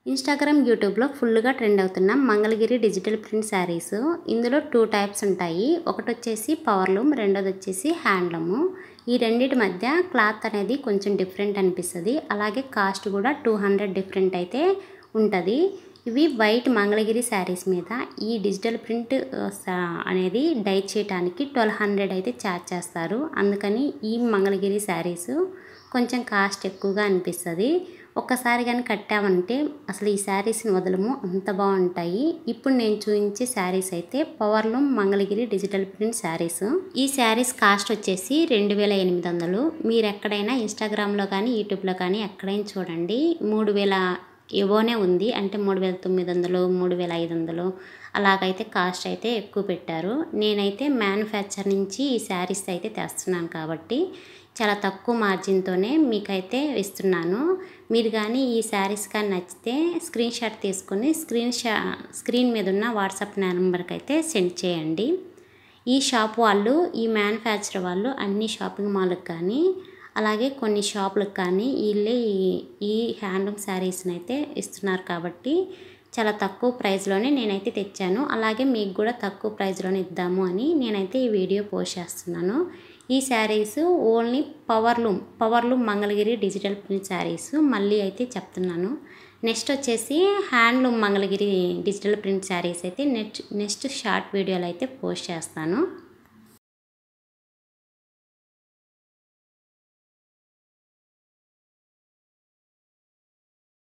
Instagram, యూట్యూబ్‌లో ఫుల్‌గా trend అవుతున్న మంగళగిరి డిజిటల్ ప్రింట్ శారీస్. ఇందులో 2 టైప్స్ ఉంటాయి. ఒకటొచ్చేసి పవర్లూమ్, రెండోదొచ్చేసి హ్యాండ్లూము. ఈ రెండిటి మధ్య క్లాత్ అనేది కొంచెం డిఫరెంట్ అనిపిస్తది. అలాగే కాస్ట్ కూడా 200 డిఫరెంట్ అయితే ఉంటది. ఇవి వైట్ మంగళగిరి శారీస్ మీద ఈ డిజిటల్ ప్రింట్ అనేది డై చేయడానికి 1200 అయితే ఛార్జ్ చేస్తారు. అందుకని ఈ మంగళగిరి శారీస్ కొంచెం కాస్ట్ ఎక్కువగా అనిపిస్తది. ఒక్కసారి కానీ కట్టామంటే అసలు ఈ శారీస్ని వదలము, అంత బాగుంటాయి. ఇప్పుడు నేను చూపించే శారీస్ అయితే powerloom Mangalagiri digital print saris. ఈ శారీస్ కాస్ట్ వచ్చేసి 2800. మీరు ఎక్కడైనా ఇన్స్టాగ్రామ్లో కానీ యూట్యూబ్లో కానీ ఎక్కడైనా చూడండి 3000 ఏవోనే ఉంది. అంటే 3900, 3500 అలాగైతే కాస్ట్ అయితే ఎక్కువ పెట్టారు. నేనైతే మ్యానుఫ్యాక్చర్ నుంచి ఈ శారీస్ అయితే తెస్తున్నాను కాబట్టి చాలా తక్కువ మార్జిన్తోనే మీకైతే ఇస్తున్నాను. మీరు కానీ ఈ శారీస్ కానీ నచ్చితే స్క్రీన్ షాట్ తీసుకొని స్క్రీన్ మీద ఉన్న వాట్సాప్ నెంబర్కి అయితే సెండ్ చేయండి. ఈ షాప్ వాళ్ళు, ఈ మ్యానుఫ్యాక్చర్ వాళ్ళు అన్ని షాపింగ్ మాల్కి కానీ అలాగే కొన్ని షాపులకు కానీ వీళ్ళే ఈ హ్యాండ్లూమ్ శారీస్ని అయితే ఇస్తున్నారు కాబట్టి చాలా తక్కువ ప్రైస్లోనే నేనైతే తెచ్చాను. అలాగే మీకు కూడా తక్కువ ప్రైస్లోనే ఇద్దాము అని నేనైతే ఈ వీడియో పోస్ట్ చేస్తున్నాను. ఈ saris only powerloom Mangalagiri digital print saris మళ్ళీ అయితే చెప్తున్నాను. నెక్స్ట్ వచ్చేసి handloom Mangalagiri digital print saris అయితే నెక్స్ట్ షార్ట్ వీడియోలో అయితే పోస్ట్ చేస్తాను.